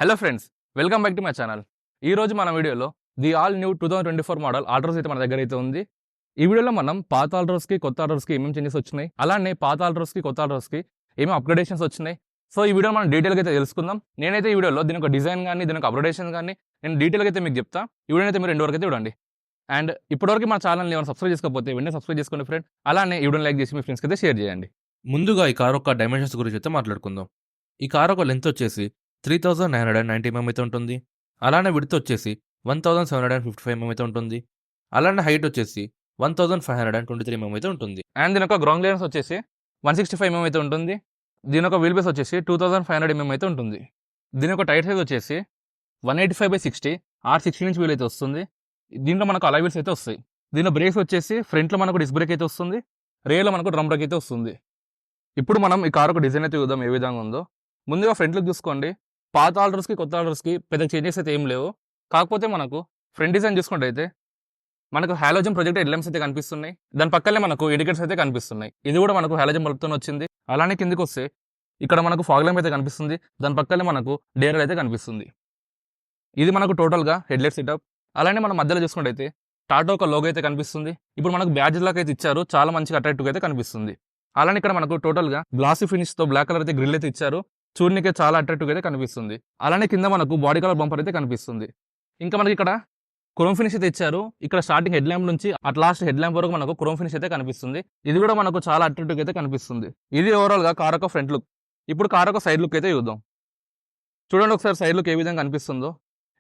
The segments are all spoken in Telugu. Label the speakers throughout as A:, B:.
A: Hello friends, welcome back to my channel. ఈ రోజు మన వీడియోలో the all new 2024 model Altroz అయితే మన దగ్గర అయితే ఉంది. ఈ వీడియోలో మనం పాత ఆల్ట్రోస్కి కొత్త ఆల్ట్రోస్కి ఏమేమి చేంజెస్ వచ్చినాయి, అలానే పాత ఆల్ట్రోస్కి కొత్త ఆల్ట్రోస్కి ఏమేమి అప్గ్రేడేషన్స్ వచ్చినాయి. సో ఈ వీడియో మనం డీటెయిల్గా అయితే తెలుసుకుందాం. నేనైతే ఈ వీడియోలో దీని ఒక డిజైన్ కానీ దీని ఒక అప్గ్రేడేషన్ కానీ నేను డీటెయిల్గా అయితే మీకు చెప్తా. ఈ వీడియో అయితే మీరు 2 వరకు అయితే చూడండి. అండ్ ఇప్పటివరకు మన ఛానల్ని ఏమైనా సబ్స్క్రైబ్ చేసుకోకపోతే వెంటనే సబ్స్క్రైబ్ చేసుకోండి ఫ్రెండ్. అలానే ఈ వీడియోని లైక్ చేసి మీ ఫ్రెండ్స్కి అయితే షేర్ చేయండి.
B: ముందుగా ఈ కార్ యొక్క డైమెన్షన్స్ గురించి అయితే మాట్లాడుకుందాం. ఈ కార్ యొక్క లెంత్ వచ్చేసి 3990 mm అయితే ఉంటుంది. అలానే విడ్త్ వచ్చేసి 1755 mm అయితే ఉంటుంది. అలానే హైట్ వచ్చేసి 1523 mm అయితే ఉంటుంది.
A: అండ్ దీని ఒక గ్రౌండ్ క్లియరెన్స్ వచ్చేసి 165 mm అయితే ఉంటుంది. దీని ఒక వీల్ బేస్ వచ్చేసి 2500 mm అయితే ఉంటుంది. దీని ఒక టైర్ సైజ్ వచ్చేసి 185/60 R16 ఇంచ్ వీల్ అయితే వస్తుంది. దీంట్లో మనకు అలాయ్ వీల్స్ అయితే వస్తాయి. దీనిలో బ్రేక్స్ వచ్చేసి ఫ్రంట్లో మనకు డిస్క్ బ్రేక్ అయితే వస్తుంది, రేర్లో మనకు డ్రమ్ బ్రేక్ అయితే వస్తుంది. ఇప్పుడు మనం ఈ కార్ ఒక డిజైన్ అయితే చూద్దాం ఏ విధంగా ఉందో. ముందుగా ఫ్రంట్ లుక్ చూసుకోండి. పాత ఆల్ట్రోస్కి కొత్త ఆల్ట్రోస్కి పెద్ద చేంజెస్ అయితే ఏం లేవు. కాకపోతే మనకు ఫ్రంట్ డిజైన్ చూసుకుంటే అయితే మనకు హాలోజన్ ప్రొజెక్ట్ హెడ్లైట్స్ అయితే కనిపిస్తున్నాయి. దాని పక్కనే మనకు ఇండికేటర్స్ అయితే కనిపిస్తున్నాయి. ఇది కూడా మనకు హాలోజన్ బల్బ్తో వచ్చింది. అలానే కిందికి వస్తే ఇక్కడ మనకు ఫాగ్ ల్యాంప్ అయితే కనిపిస్తుంది. దాని పక్కనే మనకు డేరల్ అయితే కనిపిస్తుంది. ఇది మనకు టోటల్గా హెడ్లైట్ సెటప్. అలానే మనం మధ్యలో చూసుకుంటే అయితే టాటా ఒక లోగో అయితే కనిపిస్తుంది. ఇప్పుడు మనకు బ్యాడ్జ్ లాగా అయితే ఇచ్చారు, చాలా మంచిగా అట్రాక్టివ్గా అయితే కనిపిస్తుంది. అలానే ఇక్కడ మనకు టోటల్గా గ్లాసీ ఫినిష్తో బ్లాక్ కలర్ అయితే గ్రిల్ అయితే ఇచ్చారు, చూడనికే చాలా అట్రాక్టివ్గా అయితే కనిపిస్తుంది. అలానే కింద మనకు బాడీ కలర్ బంపర్ అయితే కనిపిస్తుంది. ఇంకా మనకి ఇక్కడ క్రోమ్ ఫినిష్ అయితే ఇచ్చారు. ఇక్కడ స్టార్టింగ్ హెడ్ ల్యాంప్ నుంచి అట్ లాస్ట్ హెడ్ ల్యాంప్ వరకు మనకు క్రోమ్ ఫినిష్ అయితే కనిపిస్తుంది. ఇది కూడా మనకు చాలా అట్రాక్టివ్గా అయితే కనిపిస్తుంది. ఇది ఓవరాల్గా కార్ యొక్క ఫ్రంట్ లుక్. ఇప్పుడు కార్ యొక్క సైడ్ లుక్ అయితే చూద్దాం. చూడండి ఒకసారి సైడ్ లుక్ ఏ విధంగా కనిపిస్తుందో.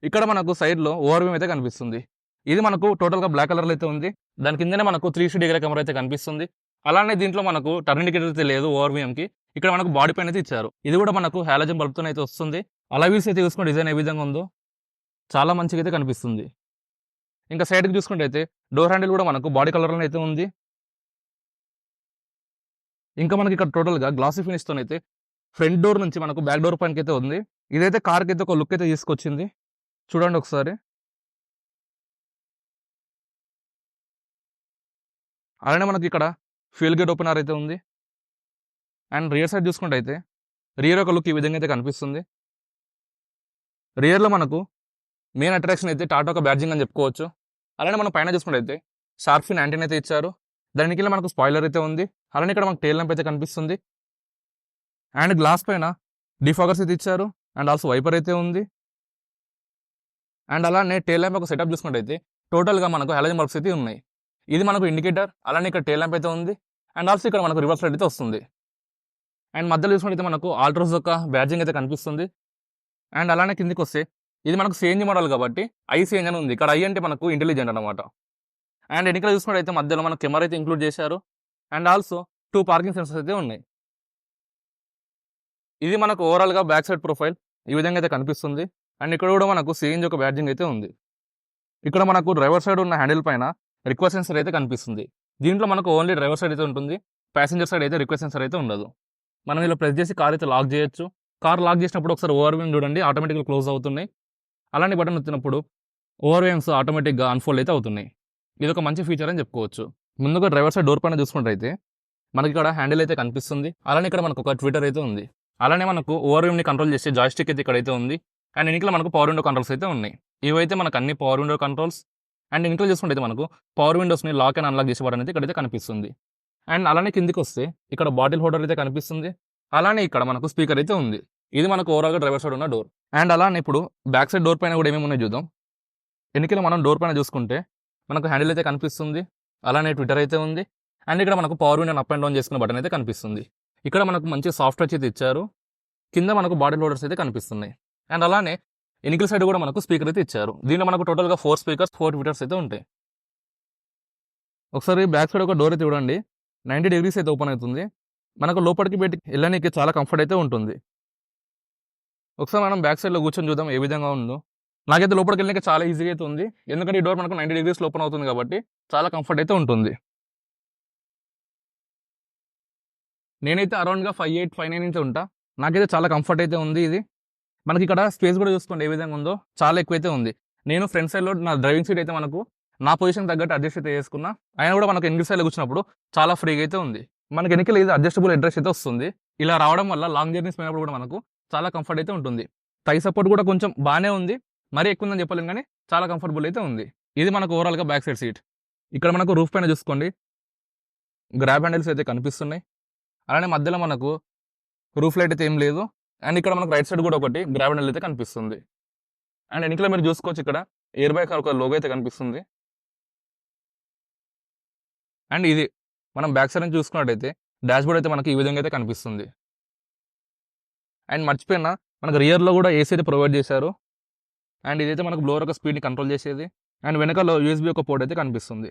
A: ఇక్కడ మనకు సైడ్లో ఓవర్ వ్యూ అయితే కనిపిస్తుంది. ఇది మనకు టోటల్గా బ్లాక్ కలర్లో అయితే ఉంది. దాని కిందనే మనకు 360 కెమెరా అయితే కనిపిస్తుంది. అలానే దీంట్లో మనకు టర్న్ ఇండికేటర్ అయితే లేదు ఓవర్ వ్యూకి. ఇక్కడ మనకు బాడీ పైన అయితే ఇచ్చారు. ఇది కూడా మనకు హాలోజన్ బల్బ్తో అయితే వస్తుంది. అలా వీల్స్ అయితే చూసుకుని డిజైన్ ఏ విధంగా ఉందో చాలా మంచిగా అయితే కనిపిస్తుంది. ఇంకా సైడ్కి చూసుకుంటే అయితే డోర్ హ్యాండిల్ కూడా మనకు బాడీ కలర్లో అయితే ఉంది. ఇంకా మనకి ఇక్కడ టోటల్గా గ్లాసీ ఫినిష్తో అయితే ఫ్రంట్ డోర్ నుంచి మనకు బ్యాక్ డోర్ పైనకి అయితే ఉంది. ఇదైతే కార్కి అయితే ఒక లుక్ అయితే తీసుకొచ్చింది. చూడండి ఒకసారి. అలానే మనకి ఇక్కడ ఫ్యూయల్ గేట్ ఓపెనర్ అయితే ఉంది. అండ్ రియర్ సైడ్ చూసుకుంటే అయితే రియర్ ఒక లుక్ ఈ విధంగా అయితే కనిపిస్తుంది. రియర్లో మనకు మెయిన్ అట్రాక్షన్ అయితే టాటా ఒక బ్యాడ్జింగ్ అని చెప్పుకోవచ్చు. అలానే మనం పైన చూసుకుంటే అయితే షార్క్ ఫిన్ యాంటీనా అయితే ఇచ్చారు. దానికి కింద మనకు స్పాయిలర్ అయితే ఉంది. అలానే ఇక్కడ మనకు టైల్ ల్యాంప్ అయితే కనిపిస్తుంది. అండ్ గ్లాస్ పైన డిఫాగర్స్ అయితే ఇచ్చారు. అండ్ ఆల్సో వైపర్ అయితే ఉంది. అండ్ అలానే టైల్ ల్యాంప్ ఒక సెటప్ చూసుకుంటే అయితే టోటల్గా మనకు హాలోజన్ బల్బ్స్ అయితే ఉన్నాయి. ఇది మనకు ఇండికేటర్. అలానే ఇక్కడ టైల్ ల్యాంప్ అయితే ఉంది. అండ్ ఆల్సో ఇక్కడ మనకు రివర్స్ లైట్ అయితే వస్తుంది. అండ్ మధ్యలో చూసుకుంటే మనకు ఆల్ట్రోస్ యొక్క బ్యాడ్జింగ్ అయితే కనిపిస్తుంది. అండ్ అలానే కిందికి వస్తే ఇది మనకు సిఎన్జి మోడల్ కాబట్టి ఐసిఎన్జి అని ఉంది. ఇక్కడ ఐ అంటే మనకు ఇంటెలిజెంట్ అనమాట. అండ్ ఎన్నికల చూసుకుంటే అయితే మధ్యలో మనకు కెమెరా అయితే ఇంక్లూడ్ చేశారు. అండ్ ఆల్సో 2 పార్కింగ్ సెన్సర్స్ అయితే ఉన్నాయి. ఇది మనకు ఓవరాల్గా బ్యాక్ సైడ్ ప్రొఫైల్ ఈ విధంగా అయితే కనిపిస్తుంది. అండ్ ఇక్కడ కూడా మనకు సిఎన్జి ఒక బ్యాడ్జింగ్ అయితే ఉంది. ఇక్కడ మనకు డ్రైవర్ సైడ్ ఉన్న హ్యాండిల్ పైన రిక్వెస్ట్ సెన్సర్ అయితే కనిపిస్తుంది. దీంట్లో మనకు ఓన్లీ డ్రైవర్ సైడ్ అయితే ఉంటుంది, ప్యాసింజర్ సైడ్ అయితే రిక్వెస్ట్ సెన్సర్ అయితే ఉండదు. మనం ఇలా ప్రెస్ చేసి కార్ అయితే లాక్ చేయొచ్చు. కార్ లాక్ చేసినప్పుడు ఒకసారి ఓవర్ వ్యూ చూడండి, ఆటోమేటిక్గా క్లోజ్ అవుతున్నాయి. అలానే బటన్ వచ్చినప్పుడు ఓవర్ వ్యూస్ ఆటోమేటిక్గా అన్ఫోల్డ్ అయితే అవుతున్నాయి. ఇది ఒక మంచి ఫీచర్ అని చెప్పుకోవచ్చు. ముందుగా డ్రైవర్ సైడ్ డోర్ పైన చూసుకుంటే అయితే మనకి ఇక్కడ హ్యాండిల్ అయితే కనిపిస్తుంది. అలానే ఇక్కడ మనకు ఒక ట్విట్టర్ అయితే ఉంది. అలానే మనకు ఓవర్ వ్యూని కంట్రోల్ చేసే జాయిస్టిక్ అయితే ఇక్కడైతే ఉంది. అండ్ ఎన్నికల మనకు పవర్ విండో కంట్రోల్స్ అయితే ఉన్నాయి. ఇవైతే మనకు అన్ని పవర్ విండో కంట్రోల్స్. అండ్ ఎన్నికలు చూసుకుంటే మనకు పవర్ విండోస్ని లాక్ అండ్ అన్లాక్ చేసే బటన్ అయితే ఇక్కడైతే కనిపిస్తుంది. అండ్ అలానే కిందికి వస్తే ఇక్కడ బాటిల్ హోల్డర్ అయితే కనిపిస్తుంది. అలానే ఇక్కడ మనకు స్పీకర్ అయితే ఉంది. ఇది మనకు ఓవరాల్గా డ్రైవర్ సైడ్ ఉన్న డోర్. అండ్ అలానే ఇప్పుడు బ్యాక్ సైడ్ డోర్ పైన కూడా ఏమేమి ఉన్నాయో చూద్దాం. ఎన్నికలు మనం డోర్ పైన చూసుకుంటే మనకు హ్యాండిల్ అయితే కనిపిస్తుంది. అలానే ట్విట్టర్ అయితే ఉంది. అండ్ ఇక్కడ మనకు power window up and down చేసుకునే బటన్ అయితే కనిపిస్తుంది. ఇక్కడ మనకు మంచి సాఫ్ట్వేర్ అయితే ఇచ్చారు. కింద మనకు బాటిల్ హోల్డర్స్ అయితే కనిపిస్తున్నాయి. అండ్ అలానే ఎన్నికల సైడ్ కూడా మనకు స్పీకర్ అయితే ఇచ్చారు. దీనిలో మనకు టోటల్గా 4 స్పీకర్స్ 4 ట్విట్టర్స్ అయితే ఉంటాయి. ఒకసారి బ్యాక్ సైడ్ ఒక డోర్ అయితే చూడండి, 90 డిగ్రీస్ అయితే ఓపెన్ అవుతుంది. మనకు లోపలికి బయటికి వెళ్ళడానికి చాలా కంఫర్ట్ అయితే ఉంటుంది. ఒకసారి మనం బ్యాక్ సైడ్లో కూర్చొని చూద్దాం ఏ విధంగా ఉందో. నాకైతే లోపలికి వెళ్ళడానికి చాలా ఈజీగా అయితే ఉంది, ఎందుకంటే ఈ డోర్ మనకు 90 డిగ్రీస్ ఓపెన్ అవుతుంది కాబట్టి చాలా కంఫర్ట్ అయితే ఉంటుంది. నేనైతే అరౌండ్గా 5'8", 5'9" నుంచి ఉంటా. నాకైతే చాలా కంఫర్ట్ అయితే ఉంది. ఇది మనకి ఇక్కడ స్పేస్ కూడా చూసుకోండి ఏ విధంగా ఉందో, చాలా ఎక్కువైతే ఉంది. నేను ఫ్రంట్ సైడ్లో నా డ్రైవింగ్ సీట్ అయితే మనకు నా పొజిషన్ తగ్గట్టు అడ్జస్ట్ అయితే చేసుకున్నా. అయినా కూడా మనకు ఎన్నికల సైడ్లో కూర్చున్నప్పుడు చాలా ఫ్రీగా అయితే ఉంది. మనకి ఎన్నికలు ఇది అడ్జస్టబుల్ అడ్రస్ అయితే వస్తుంది. ఇలా రావడం వల్ల లాంగ్ జర్నీస్ పోయినప్పుడు కూడా మనకు చాలా కంఫర్ట్ అయితే ఉంటుంది. థై సపోర్ట్ కూడా కొంచెం బాగానే ఉంది, మరీ ఎక్కువ ఉందని చెప్పలేము కానీ చాలా కంఫర్టబుల్ అయితే ఉంది. ఇది మనకు ఓవరాల్గా బ్యాక్ సైడ్ సీట్. ఇక్కడ మనకు రూఫ్ పైన చూసుకోండి, గ్రాబ్ హ్యాండిల్స్ అయితే కనిపిస్తున్నాయి. అలానే మధ్యలో మనకు రూఫ్ లైట్ అయితే ఏం లేదు. అండ్ ఇక్కడ మనకు రైట్ సైడ్ కూడా ఒకటి గ్రాబ్ హ్యాండిల్ అయితే కనిపిస్తుంది. అండ్ వెనకాల మీరు చూసుకోవచ్చు, ఇక్కడ ఎయిర్ బ్యాగ్ ఒక లోగో అయితే కనిపిస్తుంది. అండ్ ఇది మనం బ్యాక్ సైడ్ నుంచి చూసుకున్నట్టయితే డాష్ బోర్డ్ అయితే మనకి ఈ విధంగా అయితే కనిపిస్తుంది. అండ్ మర్చిపోయినా మనకు రియర్లో కూడా ఏసీ అయితే ప్రొవైడ్ చేశారు. అండ్ ఇదైతే మనకు బ్లోవర్ యొక్క స్పీడ్ని కంట్రోల్ చేసేది. అండ్ వెనకాల యూఎస్బీ ఒక పోర్ట్ అయితే కనిపిస్తుంది.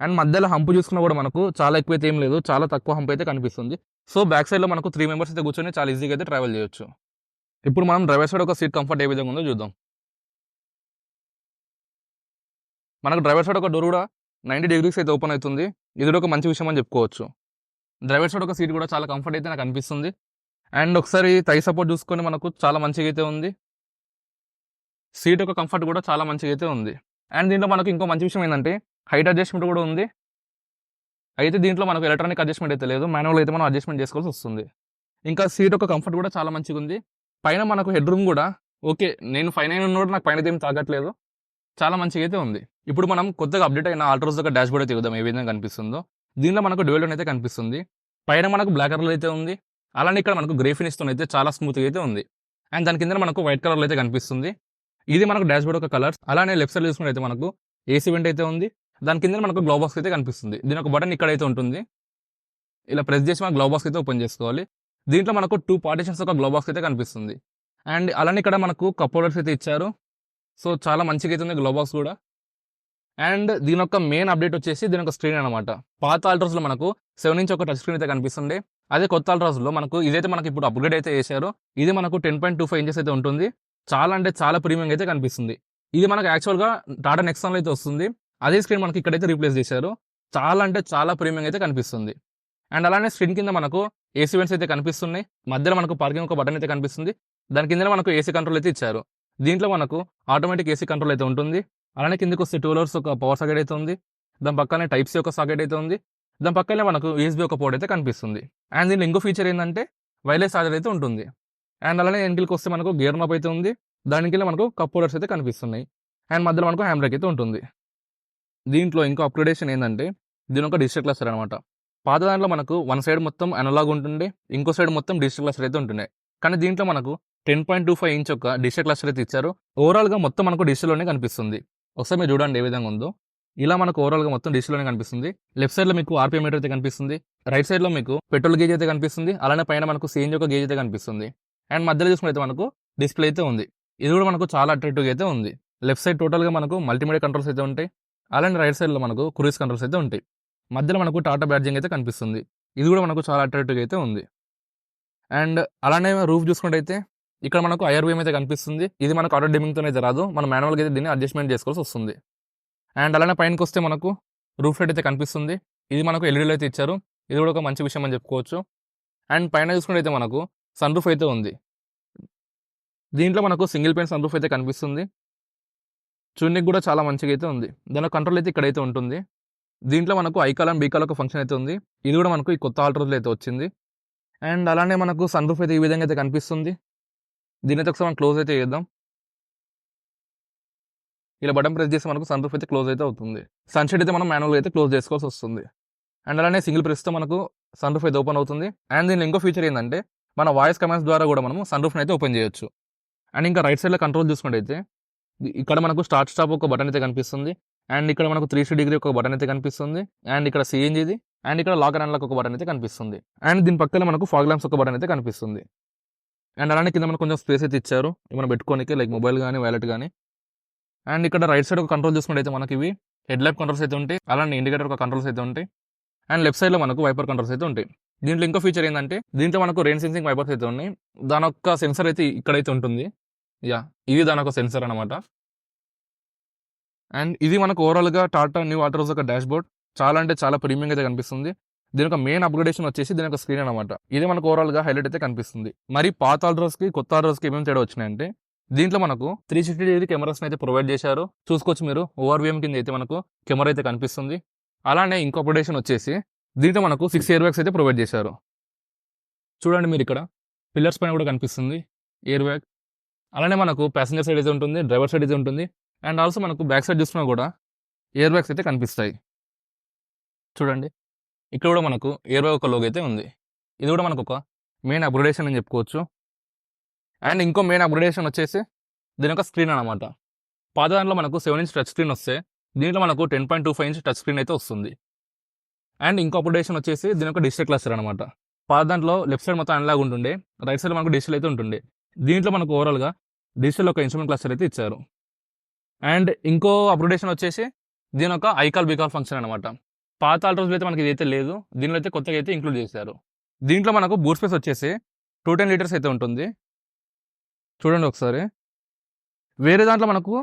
A: అండ్ మధ్యలో హంప్ చూసుకున్నా కూడా మనకు చాలా ఎక్కువ అయితే ఏం లేదు, చాలా తక్కువ హంప్ అయితే కనిపిస్తుంది. సో బ్యాక్ సైడ్లో మనకు 3 మెంబర్స్ అయితే కూర్చొని చాలా ఈజీగా అయితే ట్రావెల్ చేయొచ్చు. ఇప్పుడు మనం డ్రైవర్ సైడ్ ఒక సీట్ కంఫర్ట్ ఏ విధంగా ఉందో చూద్దాం. మనకు డ్రైవర్ సైడ్ ఒక డోర్ కూడా 90 degrees అయితే ఓపెన్ అవుతుంది. ఇది కూడా ఒక మంచి విషయం అని చెప్పుకోవచ్చు. డ్రైవర్ సైడ్ ఒక సీట్ కూడా చాలా కంఫర్ట్ అయితే నాకు అనిపిస్తుంది. అండ్ ఒకసారి థై సపోర్ట్ చూసుకొని మనకు చాలా మంచిగా అయితే ఉంది. సీట్ యొక్క కంఫర్ట్ కూడా చాలా మంచిగా అయితే ఉంది. అండ్ దీంట్లో మనకు ఇంకో మంచి విషయం ఏంటంటే హైట్ అడ్జస్ట్మెంట్ కూడా ఉంది. అయితే దీంట్లో మనకు ఎలక్ట్రానిక్ అడ్జస్ట్మెంట్ అయితే లేదు, మాన్యువల్ అయితే మనం అడ్జస్ట్మెంట్ చేసుకోవాల్సి వస్తుంది. ఇంకా సీట్ యొక్క కంఫర్ట్ కూడా చాలా మంచిగా ఉంది. పైన మనకు హెడ్ రూమ్ కూడా ఓకే, నేను 5'9" ఉన్నోడు నాకు పైన ఏం తాగట్లేదు, చాలా మంచిగా అయితే ఉంది. ఇప్పుడు మనం కొత్తగా అప్డేట్ అయిన ఆల్ట్రోస్ యొక్క డాష్ బోర్డ్ అయితే చూద్దాం ఏ విధంగా కనిపిస్తుందో. దీంట్లో మనకు డ్యూయల్ టోన్ అయితే కనిపిస్తుంది. పైన మనకు బ్లాక్ కలర్ అయితే ఉంది. అలానే ఇక్కడ మనకు గ్రే ఫినిష్ తో అయితే చాలా స్మూత్గా అయితే ఉంది. అండ్ దాని కింద మనకు వైట్ కలర్ అయితే కనిపిస్తుంది. ఇది మనకు డాష్ బోర్డ్ యొక్క కలర్స్. అలానే లెఫ్ట్ సైడ్ చూసుకుంటే అయితే మనకు ఏసీ వెంట్ అయితే ఉంది. దాని కింద మనకు గ్లో బాక్స్ అయితే కనిపిస్తుంది. దీని ఒక బటన్ ఇక్కడ అయితే ఉంటుంది. ఇలా ప్రెస్ చేసి మన గ్లో బాక్స్ అయితే ఓపెన్ చేసుకోవాలి. దీంట్లో మనకు 2 పార్టిషన్స్ ఒక గ్లో బాక్స్ అయితే కనిపిస్తుంది. అండ్ అలానే ఇక్కడ మనకు కప్ హోల్డర్స్ అయితే ఇచ్చారు. సో చాలా మంచిగా అయితే ఉంది గ్లో బాక్స్ కూడా. అండ్ దీని యొక్క మెయిన్ అప్డేట్ వచ్చేసి దీని యొక్క స్క్రీన్ అనమాట. పాత ఆల్ట్రోస్లో మనకు 7 ఇంచ్ ఒక టచ్ స్క్రీన్ అయితే కనిపిస్తుంది. అదే కొత్త ఆల్ట్రోస్లో మనకు ఇదైతే మనకి ఇప్పుడు అప్గ్రేడ్ అయితే చేశారు. ఇది మనకు 10.25 ఇంచెస్ అయితే ఉంటుంది. చాలా అంటే చాలా ప్రీమియం అయితే కనిపిస్తుంది. ఇది మనకు యాక్చువల్గా టాటా నెక్సాన్లో అయితే వస్తుంది. అదే స్క్రీన్ మనకి ఇక్కడైతే రీప్లేస్ చేశారు. చాలా అంటే చాలా ప్రీమియం అయితే కనిపిస్తుంది. అండ్ అలానే స్క్రీన్ కింద మనకు ఏసీ వెంట్స్ అయితే కనిపిస్తున్నాయి. మధ్యలో మనకు పార్కింగ్ ఒక బటన్ అయితే కనిపిస్తుంది. దాని కింద మనకు ఏసీ కంట్రోల్ అయితే ఇచ్చారు. దీంట్లో మనకు ఆటోమేటిక్ ఏసీ కంట్రోల్ అయితే ఉంటుంది. అలానే కిందకి వస్తే 2 hours ఒక పవర్ సాకెట్ అయితే ఉంది. దాని పక్కనే టైప్ సి ఒక సాకెట్ అయితే ఉంది. దాని పక్కనే మనకు యూఎస్బీ ఒక పోర్ట్ అయితే కనిపిస్తుంది. అండ్ దీనిలో ఇంకో ఫీచర్ ఏంటంటే వైర్లెస్ చార్జర్ అయితే ఉంటుంది. అండ్ అలానే వెనకకి వస్తే మనకు గేర్ నాబ్ అయితే ఉంది. దానికి మనకు కప్ హోల్డర్స్ అయితే కనిపిస్తున్నాయి. అండ్ మధ్యలో మనకు హ్యాండ్ బ్రేక్ అయితే ఉంటుంది. దీంట్లో ఇంకో అప్గ్రేడేషన్ ఏంటంటే దీని ఒక డిజిటల్ క్లస్టర్ అనమాట. పాత దాంట్లో మనకు వన్ సైడ్ మొత్తం అనలాగ్ ఉంటుండే, ఇంకో సైడ్ మొత్తం డిజిటల్ క్లస్టర్ అయితే ఉంటున్నాయి. కానీ దీంట్లో మనకు 10.25 ఇంచ్ ఒక డిజిటల్ క్లస్టర్ అయితే ఇచ్చారు. ఓవరాల్గా మొత్తం మనకు డిజిటల్లోనే కనిపిస్తుంది. ఒకసారి మీరు చూడండి ఏ విధంగా ఉందో. ఇలా మనకు ఓవరాల్గా మొత్తం డిజిటల్లోనే కనిపిస్తుంది. లెఫ్ట్ సైడ్లో మీకు ఆర్పిఎం మీటర్ అయితే కనిపిస్తుంది. రైట్ సైడ్లో మీకు పెట్రోల్ గేజ్ అయితే కనిపిస్తుంది. అలానే పైన మనకు సిఎన్జి ఒక గేజ్ అయితే కనిపిస్తుంది. అండ్ మధ్యలో చూసుకుంటే మనకు డిస్ప్లే అయితే ఉంది. ఇది కూడా మనకు చాలా అట్రాక్టివ్గా అయితే ఉంది. లెఫ్ట్ సైడ్ టోటల్గా మనకు మల్టీమీడియా కంట్రోల్స్ అయితే ఉంటాయి. అలానే రైట్ సైడ్లో మనకు క్రూయిజ్ కంట్రోల్స్ అయితే ఉంటాయి. మధ్యలో మనకు టాటా బ్యాడ్జింగ్ అయితే కనిపిస్తుంది. ఇది కూడా మనకు చాలా అట్రాక్టివ్గా అయితే ఉంది. అండ్ అలానే రూఫ్ చూసుకుంటే అయితే ఇక్కడ మనకు ఐఆర్బీఎం అయితే కనిపిస్తుంది. ఇది మనకు ఆటో డిమింగ్తో అయితే రాదు, మనం మాన్యువల్గా అయితే దీన్ని అడ్జస్ట్మెంట్ చేసుకోవాల్సి వస్తుంది. అండ్ అలానే పైనకి వస్తే మనకు రూఫ్ లైట్ అయితే కనిపిస్తుంది. ఇది మనకు ఎల్ఈడీలో అయితే ఇచ్చారు. ఇది కూడా ఒక మంచి విషయం అని చెప్పుకోవచ్చు. అండ్ పైన చూసుకుంటే అయితే మనకు సన్ రూఫ్ అయితే ఉంది. దీంట్లో మనకు సింగిల్ పెయిన్ సన్ రూఫ్ అయితే కనిపిస్తుంది. చూడడానికి కూడా చాలా మంచిగా అయితే ఉంది. దాని కంట్రోల్ అయితే ఇక్కడైతే ఉంటుంది. దీంట్లో మనకు ఐకాల్ అండ్ బీకాల్ ఒక ఫంక్షన్ అయితే ఉంది. ఇది కూడా మనకు ఈ కొత్త ఆల్ట్రోస్లో అయితే వచ్చింది. అండ్ అలానే మనకు సన్ రూఫ్ అయితే ఈ విధంగా అయితే కనిపిస్తుంది. దీని అయితే ఒకసారి మనం క్లోజ్ అయితే చేద్దాం. ఇలా బటన్ ప్రెస్ చేస్తే మనకు సన్ రూఫ్ అయితే క్లోజ్ అయితే అవుతుంది. సన్షెడ్ అయితే మనం మాన్యువల్గా అయితే క్లోజ్ చేసుకోవాల్సి వస్తుంది. అండ్ అలానే సింగిల్ ప్రెస్తో మనకు సన్ రూఫ్ అయితే ఓపెన్ అవుతుంది. అండ్ దీనిలో ఇంకో ఫీచర్ ఏంటంటే మన వాయిస్ కమాండ్స్ ద్వారా కూడా మనము సన్ రూఫ్ని అయితే ఓపెన్ చేయొచ్చు. అండ్ ఇంకా రైట్ సైడ్లో కంట్రోల్ చూసుకుంటే అయితే ఇక్కడ మనకు స్టార్ట్ స్టాప్ ఒక బటన్ అయితే కనిపిస్తుంది. అండ్ ఇక్కడ మనకు 360 డిగ్రీ ఒక బటన్ అయితే కనిపిస్తుంది. అండ్ ఇక్కడ సిఎన్జిది అండ్ ఇక్కడ లాక్ అండ్ అన్లాక్ ఒక బటన్ అయితే కనిపిస్తుంది. అండ్ దీని పక్కన మనకు ఫాగ్ ల్యాంప్స్ ఒక బటన్ అయితే కనిపిస్తుంది. అండ్ అలానే కింద మనకు కొంచెం స్పేస్ అయితే ఇచ్చారు ఏమైనా పెట్టుకోనికి, లైక్ మొబైల్ కానీ వ్యాలెట్ కానీ. అండ్ ఇక్కడ రైట్ సైడ్ ఒక కంట్రోల్ చూసుకుంటే అయితే మనకి ఇవి హెడ్ లైట్ కంట్రోల్స్ అయితే ఉంటాయి. అలానే ఇండికేటర్ ఒక కంట్రోల్స్ అయితే ఉంటాయి. అండ్ లెఫ్ట్ సైడ్లో మనకు వైపర్ కంట్రోల్స్ అయితే ఉంటాయి. దీంట్లో ఇంకో ఫీచర్ ఏంటంటే దీంట్లో మనకు రెయిన్ సెన్సింగ్ వైపర్స్ అయితే ఉన్నాయి. దాని యొక్క సెన్సర్ అయితే ఇక్కడైతే ఉంటుంది. ఇది దాని ఒక సెన్సర్ అనమాట. అండ్ ఇది మనకు ఓవరాల్గా టాటా న్యూ ఆల్ట్రోస్ ఒక డాష్ బోర్డ్ చాలా అంటే చాలా ప్రీమియంగా అయితే కనిపిస్తుంది. దీని యొక్క మెయిన్ అప్గ్రేడేషన్ వచ్చేసి దీని యొక్క స్క్రీన్ అనమాట. ఇది మనకు ఓవరాల్గా హైలైట్ అయితే కనిపిస్తుంది. మరి పాత ఆల్ట్రోస్కి కొత్త ఆల్ట్రోస్కి ఏమేమి తేడా వచ్చినాయంటే దీంట్లో మనకు 360 డిగ్రీ కెమెరాస్ని అయితే ప్రొవైడ్ చేశారు. చూసుకోవచ్చు మీరు, ఓవర్వ్యూమ్ కింద అయితే మనకు కెమెరా అయితే కనిపిస్తుంది. అలానే ఇంకో అప్గ్రేడేషన్ వచ్చేసి దీంట్లో మనకు 6 ఎయిర్ బ్యాగ్స్ అయితే ప్రొవైడ్ చేశారు. చూడండి మీరు ఇక్కడ పిల్లర్స్ పైన కూడా కనిపిస్తుంది ఎయిర్ బ్యాగ్. అలానే మనకు ప్యాసింజర్ సైడ్ అయితే ఉంటుంది, డ్రైవర్ సైడ్ అయితే ఉంటుంది. అండ్ ఆల్సో మనకు బ్యాక్ సైడ్ చూసుకున్నా కూడా ఎయిర్ బ్యాగ్స్ అయితే కనిపిస్తాయి. చూడండి, ఇక్కడ కూడా మనకు ఎయిర్ బ్యాగ్ ఒక లోగో అయితే ఉంది. ఇది కూడా మనకు ఒక మెయిన్ అప్గ్రేడేషన్ అని చెప్పుకోవచ్చు. అండ్ ఇంకో మెయిన్ అప్గ్రేడేషన్ వచ్చేసి దీని యొక్క స్క్రీన్ అనమాట. పాత దాంట్లో మనకు 7 ఇంచ్ టచ్ స్క్రీన్ వస్తే దీంట్లో మనకు 10.25 ఇంచ్ టచ్ స్క్రీన్ అయితే వస్తుంది. అండ్ ఇంకో అప్గ్రేడేషన్ వచ్చేసి దీని యొక్క డిజిటల్ క్లస్టర్ అనమాట. పాత దాంట్లో లెఫ్ట్ సైడ్ మొత్తం అనలాగ్ ఉంటుండే, రైట్ సైడ్ మనకు డిజిటల్ అయితే ఉంటుండే. దీంట్లో మనకు ఓవరాల్గా డిజిటల్ ఒక ఇన్స్ట్రుమెంట్ క్లస్టర్ అయితే ఇచ్చారు. అండ్ ఇంకో అప్గ్రేడేషన్ వచ్చేసి దీని ఒక ఐకాల్ బీకాల్ ఫంక్షన్ అనమాట. పాత ఆల్ట్రోస్లో అయితే మనకి ఇదైతే లేదు, దీనిలో అయితే కొత్తగా అయితే ఇంక్లూడ్ చేశారు. దీంట్లో మనకు బూట్ స్పేస్ వచ్చేసి 210 లీటర్స్ అయితే ఉంటుంది. చూడండి ఒకసారి. వేరే దాంట్లో మనకు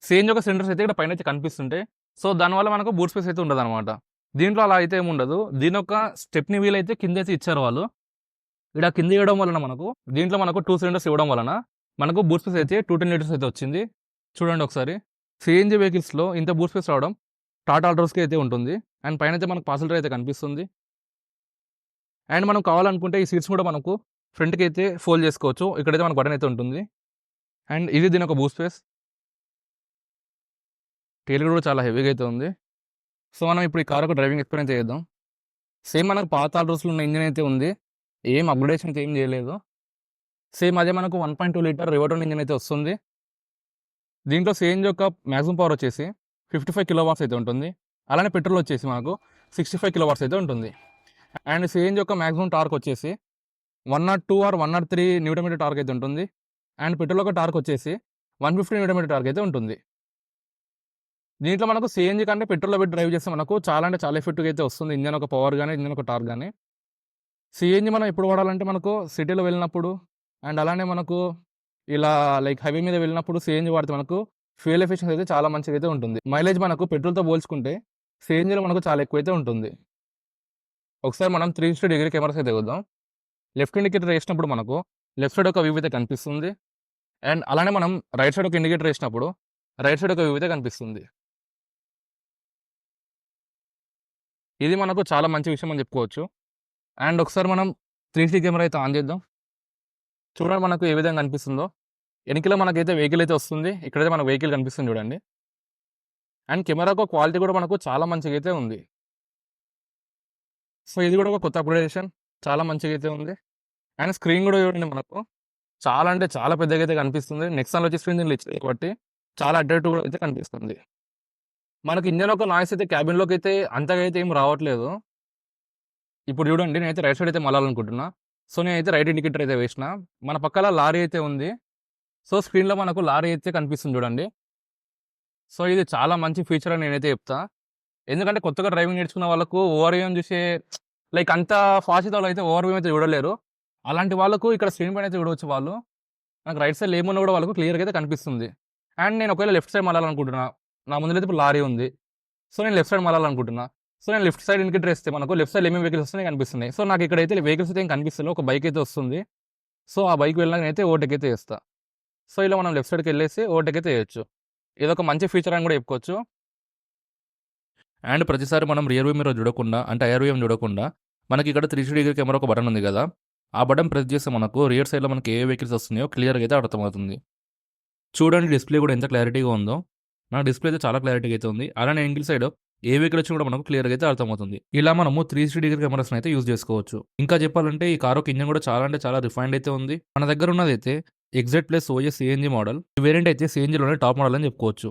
A: సేమ్ ఒక సిలిండర్స్ అయితే ఇక్కడ పైన అయితే కనిపిస్తుంటాయి. సో దానివల్ల మనకు బూట్ స్పేస్ అయితే ఉండదు అనమాట. దీంట్లో అలా అయితే ఏమి ఉండదు. దీని ఒక స్టెప్ని వీల్ అయితే కింద అయితే ఇచ్చారు వాళ్ళు. ఇక్కడ కింద ఇవ్వడం వలన మనకు దీంట్లో మనకు 2 సిలిండర్స్ ఇవ్వడం వలన మనకు బూట్ స్పేస్ అయితే 210 లీటర్స్ అయితే వచ్చింది. చూడండి ఒకసారి. సిఎన్జి వెహికల్స్లో ఇంత బూట్ స్పేస్ రావడం టాటా ఆల్ట్రోస్కి అయితే ఉంటుంది. అండ్ పైన అయితే మనకు పాసెంజర్ అయితే కనిపిస్తుంది. అండ్ మనం కావాలనుకుంటే ఈ సీట్స్ కూడా మనకు ఫ్రంట్కి అయితే ఫోల్డ్ చేసుకోవచ్చు. ఇక్కడైతే మనకు బటన్ అయితే ఉంటుంది. అండ్ ఇది దీని ఒక బూట్ స్పేస్. టైల్ కూడా చాలా హెవీగా అయితే ఉంది. సో మనం ఇప్పుడు ఈ కార్ ఒక డ్రైవింగ్ ఎక్స్పీరియన్స్ చేద్దాం. సేమ్ మనకు పాత ఆల్ట్రోస్లో ఉన్న ఇంజిన్ అయితే ఉంది, ఏం అప్గ్రేడేషన్ అయితే ఏం చేయలేదు. సేమ్ అదే మనకు 1.2 లీటర్ రివర్టోన్ ఇంజిన్ అయితే వస్తుంది. దీంట్లో సిఎన్జి యొక్క మ్యాక్సిమం పవర్ వచ్చేసి 55 కిలోవాట్స్ అయితే ఉంటుంది. అలానే పెట్రోల్ వచ్చేసి మనకు 65 కిలోవాట్స్ అయితే ఉంటుంది. అండ్ సిఎన్జి యొక్క మ్యాక్సిమం టార్క్ వచ్చేసి 102 ఆర్ 103 న్యూటన్ మీటర్ టార్క్ అయితే ఉంటుంది. అండ్ పెట్రోల్ యొక్క టార్క్ వచ్చేసి 150 న్యూటన్ మీటర్ టార్క్ అయితే ఉంటుంది. దీంట్లో మనకు సిఎన్జి కంటే పెట్రోల్లో పెట్టి డ్రైవ్ చేస్తే మనకు చాలా అంటే చాలా ఎఫెక్ట్గా అయితే వస్తుంది, ఇంజన్ ఒక పవర్ కానీ ఇంజన్ ఒక టార్క్ కానీ. సిఎన్జి మనం ఎప్పుడు వాడాలంటే మనకు సిటీలో వెళ్ళినప్పుడు, అండ్ అలానే మనకు ఇలా లైక్ హైవే మీద వెళ్ళినప్పుడు సిఎన్జి వాడితే మనకు ఫ్యూయల్ ఎఫిషియన్సీ అయితే చాలా మంచిగా అయితే ఉంటుంది. మైలేజ్ మనకు పెట్రోల్తో పోల్చుకుంటే సిఎన్జిలో మనకు చాలా ఎక్కువైతే ఉంటుంది. ఒకసారి మనం 360 డిగ్రీ కెమెరాస్ అయితే చూద్దాం. లెఫ్ట్ ఇండికేటర్ వేసినప్పుడు మనకు లెఫ్ట్ సైడ్ ఒక వ్యూ అయితే కనిపిస్తుంది. అండ్ అలానే మనం రైట్ సైడ్ ఒక ఇండికేటర్ వేసినప్పుడు రైట్ సైడ్ ఒక వ్యూ అయితే కనిపిస్తుంది. ఇది మనకు చాలా మంచి విషయం అని చెప్పుకోవచ్చు. అండ్ ఒకసారి మనం 360 కెమెరా అయితే ఆన్ చేద్దాం. చూడండి మనకు ఏ విధంగా కనిపిస్తుందో. వెనకలో మనకైతే వెహికల్ అయితే వస్తుంది, ఇక్కడైతే మనకు వెహికల్ కనిపిస్తుంది చూడండి. అండ్ కెమెరాకు క్వాలిటీ కూడా మనకు చాలా మంచిగా అయితే ఉంది. సో ఇది కూడా ఒక కొత్త అప్గ్రేడేషన్, చాలా మంచిగా అయితే ఉంది. అండ్ స్క్రీన్ కూడా చూడండి మనకు చాలా అంటే చాలా పెద్దగా అయితే కనిపిస్తుంది. నెక్సాన్లో వచ్చే స్క్రీన్ దీనిలో ఇచ్చింది కాబట్టి చాలా అట్రాక్టివ్ అయితే కనిపిస్తుంది. మనకి ఇంజన్ ఒక నాయిస్ అయితే క్యాబిన్లోకి అయితే అంతగా అయితే ఏం రావట్లేదు. ఇప్పుడు చూడండి, నేనైతే రైట్ సైడ్ అయితే మళ్ళాలనుకుంటున్నా. సో నేనైతే రైట్ ఇండికేటర్ అయితే వేసిన. మన పక్కన లారీ అయితే ఉంది. సో స్క్రీన్లో మనకు లారీ అయితే కనిపిస్తుంది చూడండి. సో ఇది చాలా మంచి ఫీచర్ అని నేనైతే చెప్తా. ఎందుకంటే కొత్తగా డ్రైవింగ్ నేర్చుకున్న వాళ్ళకు ఓవర్వ్యూని చూసే లైక్ అంత ఫాస్ట్ అయితే ఓవర్వ్యూ అయితే చూడలేరు. అలాంటి వాళ్ళకు ఇక్కడ స్క్రీన్ పైన అయితే చూడవచ్చు. వాళ్ళు నాకు రైట్ సైడ్ ఏమున్నా కూడా వాళ్ళకు క్లియర్గా అయితే కనిపిస్తుంది. అండ్ నేను ఒకవేళ లెఫ్ట్ సైడ్ మళ్ళాలనుకుంటున్నా, నా ముందు అయితే ఇప్పుడు లారీ ఉంది. సో నేను లెఫ్ట్ సైడ్ మళ్ళాలనుకుంటున్నా. సో నేను లెఫ్ట్ సైడ్ ఇండికేటర్ వేస్తే మనకు లెఫ్ట్ సైడ్ ఏమేమి వెహికల్స్ వస్తున్నాయి కనిపిస్తున్నాయి. సో నాకు ఇక్కడైతే వెహికల్స్ అయితే ఏం కనిపిస్తుంది, ఒక బైక్ అయితే వస్తుంది. సో ఆ బైక్ వెళ్ళినా నేనైతే ఓవర్టేక్ అయితే చేస్తా. సో ఇలా మనం లెఫ్ట్ సైడ్కి వెళ్ళేసి ఓవర్టేక్ అయితే చేయొచ్చు. ఇదొక మంచి ఫీచర్ అని కూడా చెప్పుకోవచ్చు.
B: అండ్ ప్రతిసారి మనం రియర్ వ్యూ మిర్రర్ చూడకుండా, అంటే ఐఆర్ వ్యూ చూడకుండా, మనకి ఇక్కడ 360 డిగ్రీ కెమెరా ఒక బటన్ ఉంది కదా, ఆ బటన్ ప్రెస్ చేస్తే మనకు రియర్ సైడ్లో మనకి ఏ వెహికల్స్ వస్తున్నాయో క్లియర్గా అయితే అర్థమవుతుంది. చూడండి డిస్ప్లే కూడా ఎంత క్లారిటీగా ఉందో. నా డిస్ప్లే అయితే చాలా క్లారిటీగా అయితే ఉంది. అలానే యాంగిల్ సైడ్ ఏ వెహికల్ వచ్చినా కూడా మనకు క్లియర్గా అయితే అర్థమవుతుంది. ఇలా మనము 360 డిగ్రీ కెమెరాస్ని అయితే యూజ్ చేసుకోవచ్చు. ఇంకా చెప్పాలంటే ఈ కారు ఇంజన్ కూడా చాలా అంటే చాలా రిఫైన్డ్ అయితే ఉంది. మన దగ్గర ఉన్నది అయితే exert plus OS CNG model. ఈ వేరియంట్ అయితే సిఎన్జిలోనే టాప్ మోడల్ అని చెప్పుకోవచ్చు.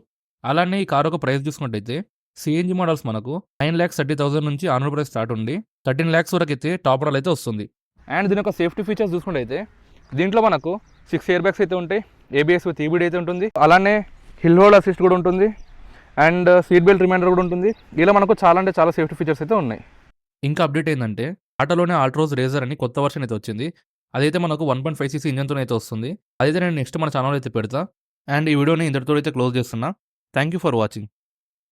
B: అలానే ఈ కారు ఒక ప్రైస్ చూసుకున్నట్టయితే సిఎన్జి మోడల్స్ మనకు 9,30,000 నుంచి ఆన్ ప్రైస్ స్టార్ట్ ఉండి 13 lakhs వరకు అయితే టాప్ మోడల్ అయితే వస్తుంది.
A: అండ్ దీని యొక్క సేఫ్టీ ఫీచర్స్ చూసుకుంటే అయితే దీంట్లో మనకు 6 ఎయిర్ బ్యాగ్స్ అయితే ఉంటాయి, ఏబిఎస్ విత్ ఈబిడి అయితే ఉంటుంది. అలానే హిల్ హోల్డ్ అసిస్ట్ కూడా ఉంటుంది. అండ్ సీట్ బెల్ట్ రిమైండర్ కూడా ఉంటుంది. ఇలా మనకు చాలా అంటే చాలా సేఫ్టీ ఫీచర్స్ అయితే ఉన్నాయి.
B: ఇంకా అప్డేట్ ఏంటంటే టాటాలోనే ఆల్ట్రోస్ రేజర్ అని కొత్త వర్షన్ అయితే వచ్చింది. అదైతే మనకు 1.5cc ఇంజన్తో అయితే వస్తుంది. అదైతే నేను నెక్స్ట్ మన ఛానల్ అయితే పెడతా. అండ్ ఈ వీడియోని ఇంతటితో అయితే క్లోజ్ చేస్తున్నా. Thank you for watching.